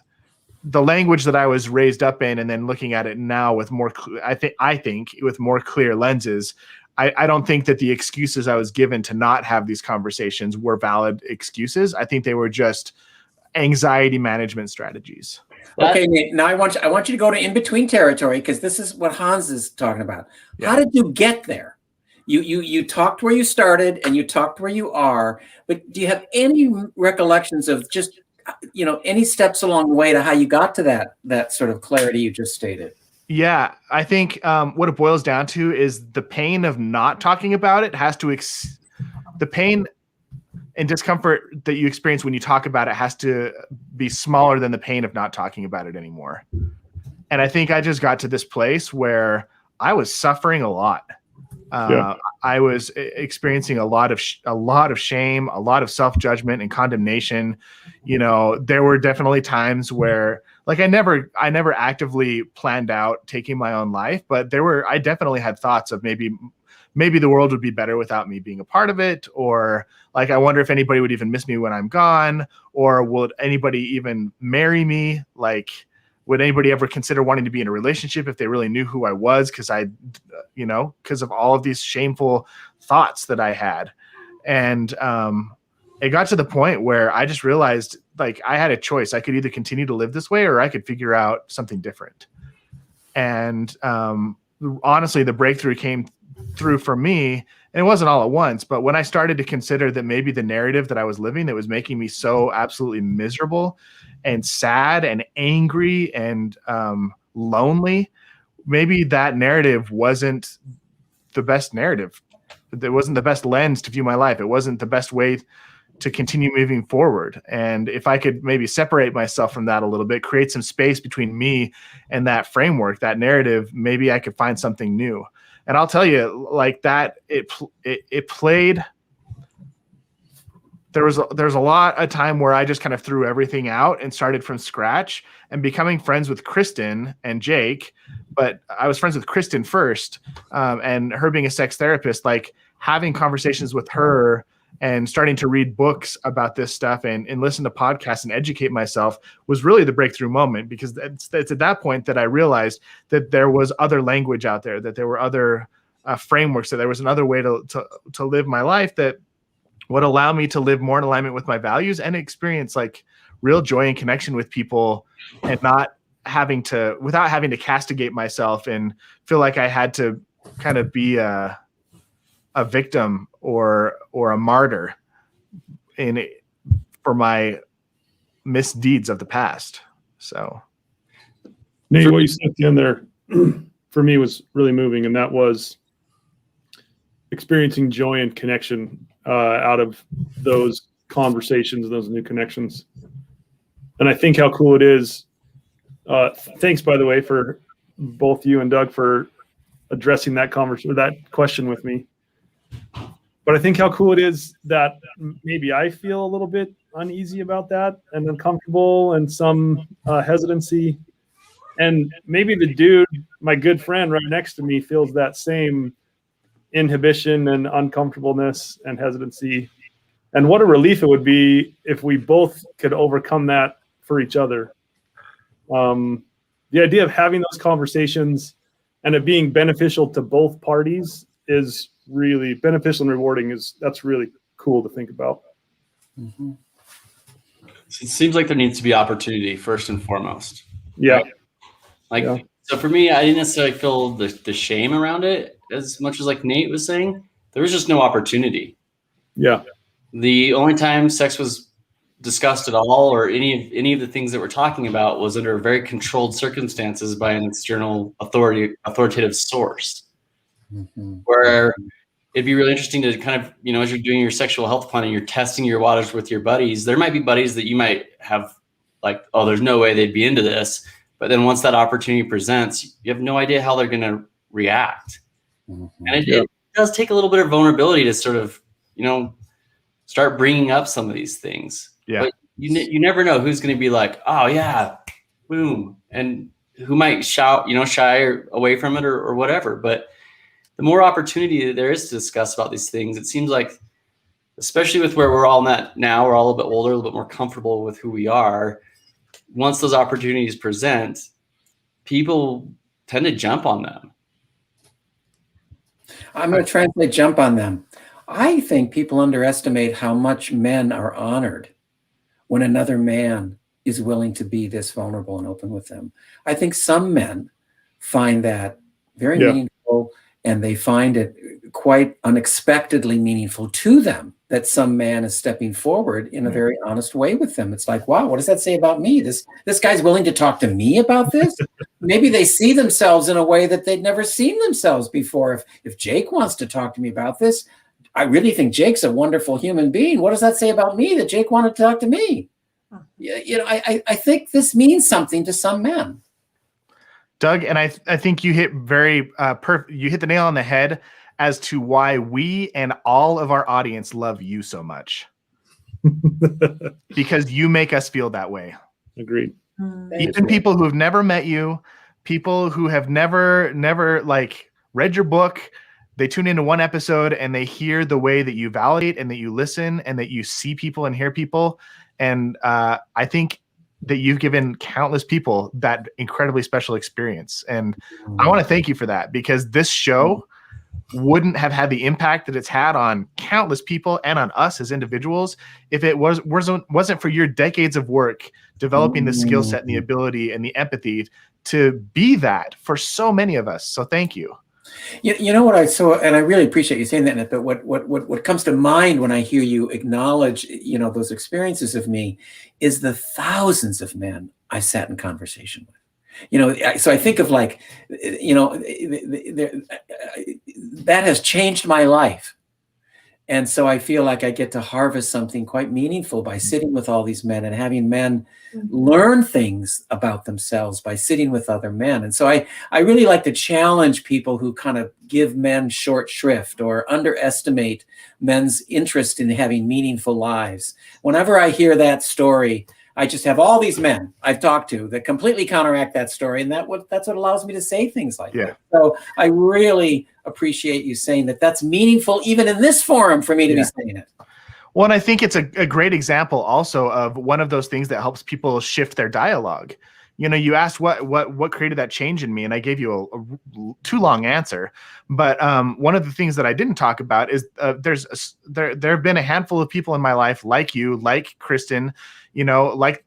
the language that I was raised up in, and then looking at it now with more, I think with more clear lenses. I don't think that the excuses I was given to not have these conversations were valid excuses. I think they were just anxiety management strategies. Okay, Nate, now I want you to go to in-between territory, because this is what Hans is talking about. Yeah. How did you get there? You talked where you started and you talked where you are, but do you have any recollections of just, any steps along the way to how you got to that sort of clarity you just stated? Yeah, I think what it boils down to is the pain of not talking about it has to, the pain and discomfort that you experience when you talk about it has to be smaller than the pain of not talking about it anymore. And I think I just got to this place where I was suffering a lot. I was experiencing a lot of shame, a lot of self-judgment and condemnation. There were definitely times where, like, I never actively planned out taking my own life, but I definitely had thoughts of maybe the world would be better without me being a part of it. Or like, I wonder if anybody would even miss me when I'm gone, or would anybody even marry me? Like, would anybody ever consider wanting to be in a relationship if they really knew who I was? Because of all of these shameful thoughts that I had. And it got to the point where I just realized, like, I had a choice. I could either continue to live this way, or I could figure out something different. And honestly, the breakthrough came through for me, and it wasn't all at once, but when I started to consider that maybe the narrative that I was living that was making me so absolutely miserable and sad and angry and lonely, maybe that narrative wasn't the best narrative. It wasn't the best lens to view my life. It wasn't the best way to continue moving forward. And if I could maybe separate myself from that a little bit, create some space between me and that framework, that narrative, maybe I could find something new. And I'll tell you, like, that it played. There's a lot of time where I just kind of threw everything out and started from scratch, and becoming friends with Kristen and Jake. But I was friends with Kristen first, and her being a sex therapist, like having conversations with her and starting to read books about this stuff and listen to podcasts and educate myself was really the breakthrough moment, because it's at that point that I realized that there was other language out there, that there were other frameworks, that there was another way to live my life that would allow me to live more in alignment with my values and experience like real joy and connection with people, and without having to castigate myself and feel like I had to kind of be a victim or a martyr for my misdeeds of the past. So, Nate, what you said at the end there for me was really moving, and that was experiencing joy and connection out of those conversations, those new connections. And I think how cool it is. Thanks, by the way, for both you and Doug for addressing that question with me. But I think how cool it is that maybe I feel a little bit uneasy about that and uncomfortable and some hesitancy. And maybe the dude, my good friend right next to me, feels that same inhibition and uncomfortableness and hesitancy. And what a relief it would be if we both could overcome that for each other. The idea of having those conversations and it being beneficial to both parties is really beneficial and rewarding. That's really cool to think about. Mm-hmm. So it seems like there needs to be opportunity first and foremost. Yeah. Right? So for me, I didn't necessarily feel the shame around it as much as like Nate was saying. There was just no opportunity. Yeah. The only time sex was discussed at all, or any of the things that we're talking about, was under very controlled circumstances by an external authoritative source. Mm-hmm. Where it'd be really interesting to kind of, as you're doing your sexual health planning, you're testing your waters with your buddies. There might be buddies that you might have like, oh, there's no way they'd be into this. But then once that opportunity presents, you have no idea how they're going to react. Mm-hmm. And it does take a little bit of vulnerability to sort of, start bringing up some of these things. Yeah. But you never know who's going to be like, oh yeah, boom. And who might shy away from it or whatever. But the more opportunity there is to discuss about these things. It seems like, especially with where we're all at now, we're all a little bit older, a little bit more comfortable with who we are. Once those opportunities present, people tend to jump on them. I'm going to translate jump on them. I think people underestimate how much men are honored when another man is willing to be this vulnerable and open with them. I think some men find that very meaningful, and they find it quite unexpectedly meaningful to them that some man is stepping forward in a very honest way with them. It's like, wow, what does that say about me? This guy's willing to talk to me about this? Maybe they see themselves in a way that they'd never seen themselves before. If Jake wants to talk to me about this, I really think Jake's a wonderful human being. What does that say about me that Jake wanted to talk to me? You know, I think this means something to some men. Doug, and I think you hit you hit the nail on the head as to why we and all of our audience love you so much. Because you make us feel that way. Agreed. Even people who have never met you, people who have never like read your book, they tune into one episode and they hear the way that you validate and that you listen and that you see people and hear people. And I think that you've given countless people that incredibly special experience. And I want to thank you for that, because this show wouldn't have had the impact that it's had on countless people and on us as individuals if it wasn't for your decades of work developing the skill set and the ability and the empathy to be that for so many of us. So thank you. You know what I saw, and I really appreciate you saying that, but what comes to mind when I hear you acknowledge, you know, those experiences of me is the thousands of men I sat in conversation with. You know, so I think of, like, you know, that has changed my life. And so I feel like I get to harvest something quite meaningful by sitting with all these men and having men learn things about themselves by sitting with other men. And so I really like to challenge people who kind of give men short shrift or underestimate men's interest in having meaningful lives. Whenever I hear that story, I just have all these men I've talked to that completely counteract that story. And that's what allows me to say things like that. So I really appreciate you saying that that's meaningful, even in this forum, for me to be saying it. Well, and I think it's a great example also of one of those things that helps people shift their dialogue. You know, you asked what created that change in me, and I gave you a too long answer. But one of the things that I didn't talk about is there have been a handful of people in my life, like you, like Kristen, you know, like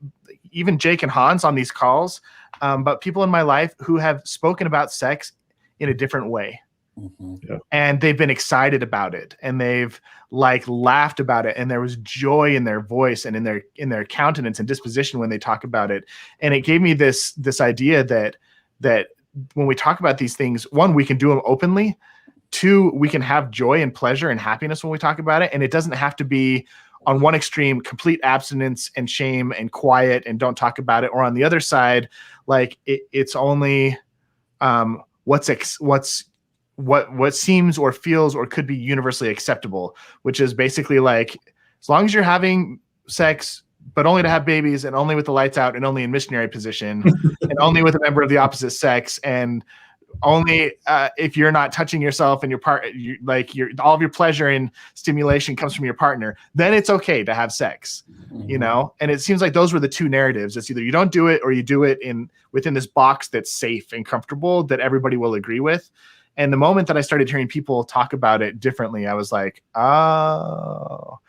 even Jake and Hans on these calls, but people in my life who have spoken about sex in a different way. And they've been excited about it, and they've like laughed about it, and there was joy in their voice and in their countenance and disposition when they talk about it. And it gave me this idea that when we talk about these things, one, we can do them openly. Two, we can have joy and pleasure and happiness when we talk about it, and it doesn't have to be on one extreme, complete abstinence and shame and quiet and don't talk about it, or on the other side, like it's only what seems or feels or could be universally acceptable, which is basically like, as long as you're having sex, but only to have babies, and only with the lights out, and only in missionary position, and only with a member of the opposite sex, and only if you're not touching yourself and all of your pleasure and stimulation comes from your partner, then it's okay to have sex, you know? And it seems like those were the two narratives. It's either you don't do it or you do it within this box that's safe and comfortable that everybody will agree with. And the moment that I started hearing people talk about it differently, I was like, oh,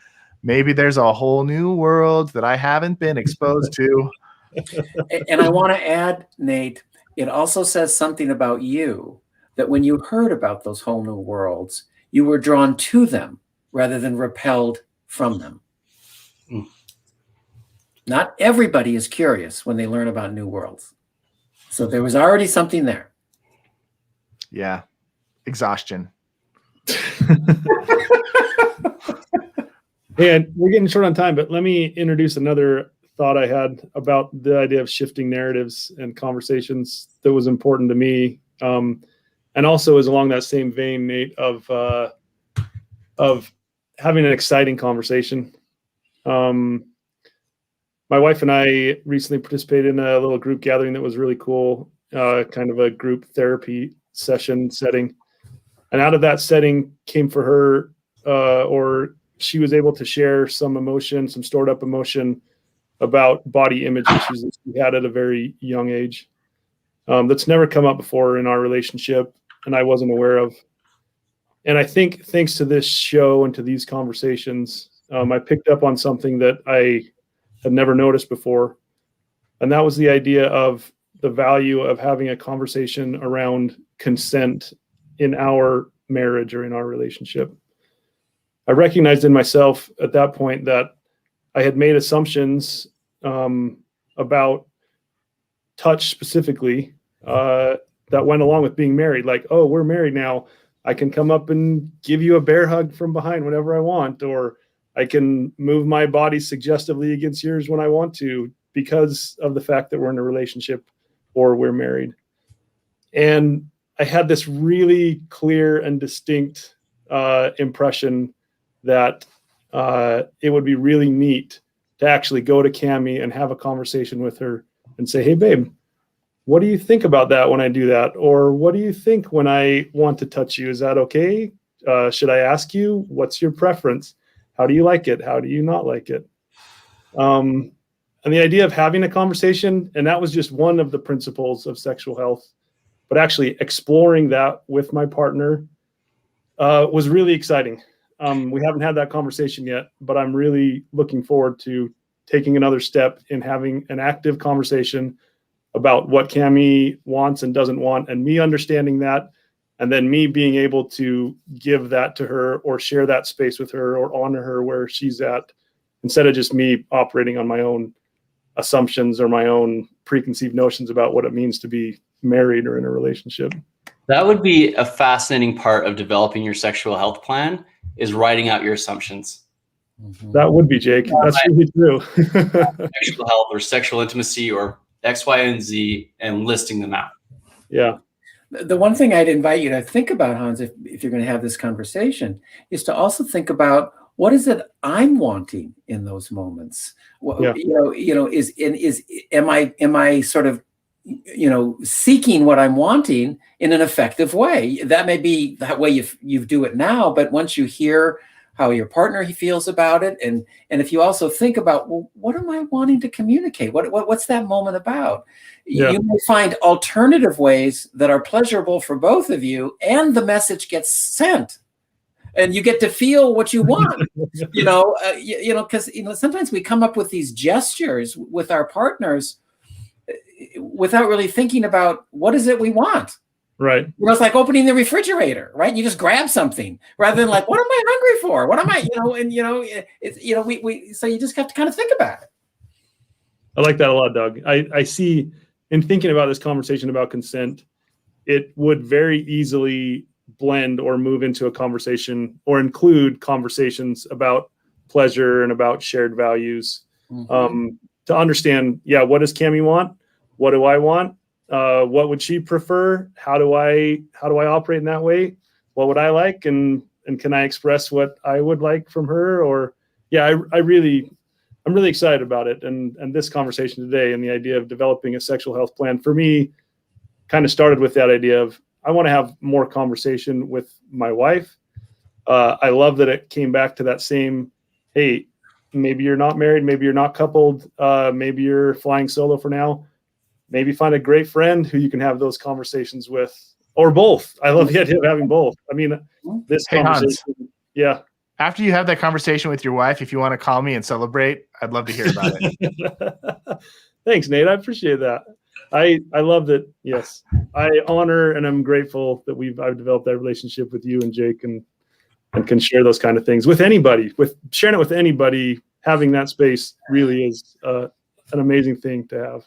maybe there's a whole new world that I haven't been exposed to. And I want to add, Nate, it also says something about you, that when you heard about those whole new worlds, you were drawn to them rather than repelled from them. Not everybody is curious when they learn about new worlds. So there was already something there. Yeah. Exhaustion. Hey, and we're getting short on time, but let me introduce another thought I had about the idea of shifting narratives and conversations that was important to me, and also is along that same vein, Nate, of having an exciting conversation. My wife and I recently participated in a little group gathering that was really cool, kind of a group therapy session setting. And out of that setting came for her, or she was able to share some emotion, some stored up emotion about body image issues that she had at a very young age. That's never come up before in our relationship, and I wasn't aware of. And I think thanks to this show and to these conversations, I picked up on something that I had never noticed before. And that was the idea of the value of having a conversation around consent in our marriage or in our relationship. I recognized in myself at that point that I had made assumptions about touch specifically that went along with being married. Like, oh, we're married now. I can come up and give you a bear hug from behind whenever I want, or I can move my body suggestively against yours when I want to, because of the fact that we're in a relationship or we're married. And I had this really clear and distinct impression that it would be really neat to actually go to Cami and have a conversation with her and say, hey, babe, what do you think about that when I do that? Or what do you think when I want to touch you? Is that okay? Should I ask you? What's your preference? How do you like it? How do you not like it? And the idea of having a conversation, and that was just one of the principles of sexual health, but actually exploring that with my partner was really exciting. We haven't had that conversation yet, but I'm really looking forward to taking another step in having an active conversation about what Cami wants and doesn't want, and me understanding that, and then me being able to give that to her or share that space with her or honor her where she's at, instead of just me operating on my own assumptions or my own preconceived notions about what it means to be married or in a relationship. That would be a fascinating part of developing your sexual health plan, is writing out your assumptions. That would be, Jake. That's really true. Sexual health or sexual intimacy or X, Y, and Z, and listing them out. Yeah. The one thing I'd invite you to think about, Hans, if you're going to have this conversation, is to also think about, what is it I'm wanting in those moments? Yeah. Am I sort of, seeking what I'm wanting in an effective way? That may be that way you do it now, but once you hear how your partner feels about it, and if you also think about, well, what am I wanting to communicate? What's that moment about? Yeah. You may find alternative ways that are pleasurable for both of you, and the message gets sent, and you get to feel what you want. Because sometimes we come up with these gestures with our partners without really thinking about what is it we want. Right. It's like opening the refrigerator, right? You just grab something rather than like, what am I hungry for? What am I, so you just have to kind of think about it. I like that a lot, Doug. I see, in thinking about this conversation about consent, it would very easily blend or move into a conversation or include conversations about pleasure and about shared values. To understand, what does Cami want? What do I want? What would she prefer? How do I operate in that way? What would I like? And can I express what I would like from her? Or I'm really excited about it. And this conversation today and the idea of developing a sexual health plan for me kind of started with that idea of, I want to have more conversation with my wife. I love that it came back to that same, hey, maybe you're not married, maybe you're not coupled, maybe you're flying solo for now. Maybe find a great friend who you can have those conversations with, or both. I love the idea of having both. I mean, this conversation. Hans, yeah. After you have that conversation with your wife, if you want to call me and celebrate, I'd love to hear about it. Thanks, Nate. I appreciate that. I love that. Yes, I honor and I'm grateful that I've developed that relationship with you and Jake, and can share those kind of things with anybody. With sharing it with anybody, having that space really is an amazing thing to have.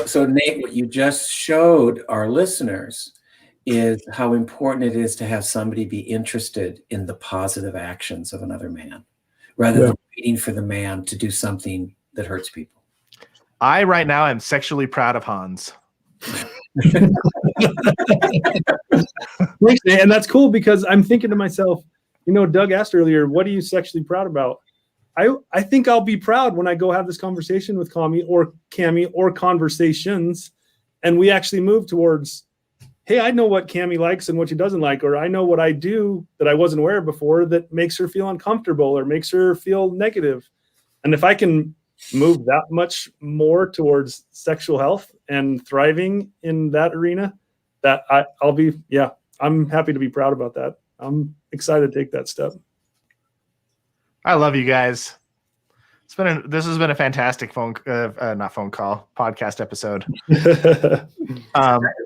So Nate, what you just showed our listeners is how important it is to have somebody be interested in the positive actions of another man, rather than waiting for the man to do something that hurts people. I right now am sexually proud of Hans. Thanks, Nate. And that's cool, because I'm thinking to myself, Doug asked earlier, what are you sexually proud about? I think I'll be proud when I go have this conversation with Cami or conversations, and we actually move towards, hey, I know what Cammie likes and what she doesn't like, or I know what I do that I wasn't aware of before that makes her feel uncomfortable or makes her feel negative. And if I can move that much more towards sexual health and thriving in that arena, that I'm happy to be proud about that. I'm excited to take that step. I love you guys. This has been a fantastic podcast episode.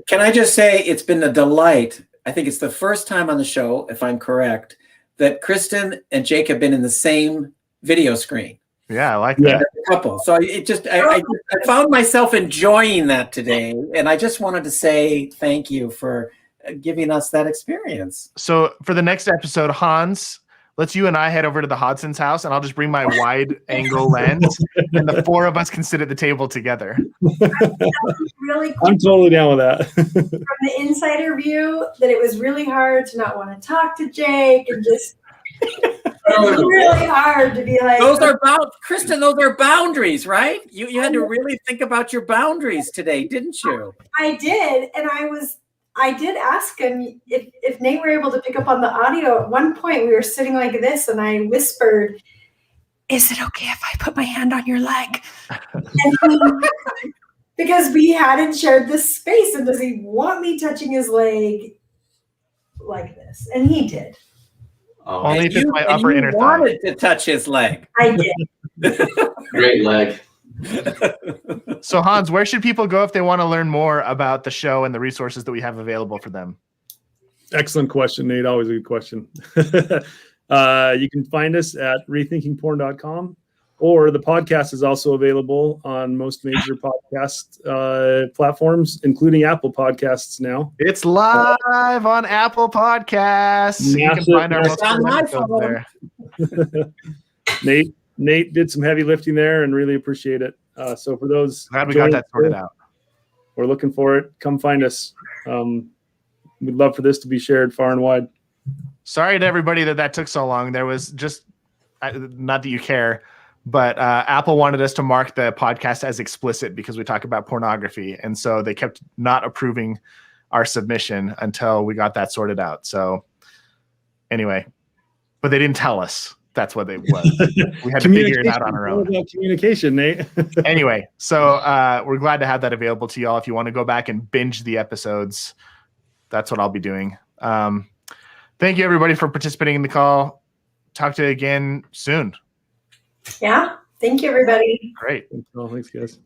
Can I just say it's been a delight. I think it's the first time on the show, if I'm correct, that Kristen and Jake have been in the same video screen. Yeah, I like that. A couple. So I found myself enjoying that today, and I just wanted to say thank you for giving us that experience. So for the next episode, Hans, let's you and I head over to the Hodson's house, and I'll just bring my wide angle lens, and the four of us can sit at the table together. Really cool. I'm totally down with that. From the insider view, that it was really hard to not want to talk to Jake, and just it was really hard to be like. Kristen, those are boundaries, right? You had to really think about your boundaries today, didn't you? I did, and I did ask him if Nate were able to pick up on the audio. At one point, we were sitting like this, and I whispered, "Is it okay if I put my hand on your leg?" Because we hadn't shared this space, and does he want me touching his leg like this? And he did. Only if it's my upper inner thigh. Wanted to touch his leg. I did. Great leg. So Hans, where should people go if they want to learn more about the show and the resources that we have available for them? Excellent question, Nate. Always a good question. You can find us at rethinkingporn.com, or the podcast is also available on most major podcast platforms, including Apple Podcasts now. It's live on Apple Podcasts. You can find our most episodes there. Nate did some heavy lifting there and really appreciate it. So for those, glad we got that sorted out. We're looking for it. Come find us. We'd love for this to be shared far and wide. Sorry to everybody that took so long. There was just, not that you care, but Apple wanted us to mark the podcast as explicit because we talk about pornography. And so they kept not approving our submission until we got that sorted out. So anyway, but they didn't tell us. That's what it was. We had to figure it out on our own. Communication, Nate. Anyway, so we're glad to have that available to y'all. If you want to go back and binge the episodes, that's what I'll be doing. Thank you, everybody, for participating in the call. Talk to you again soon. Yeah. Thank you, everybody. Great. Thanks, guys.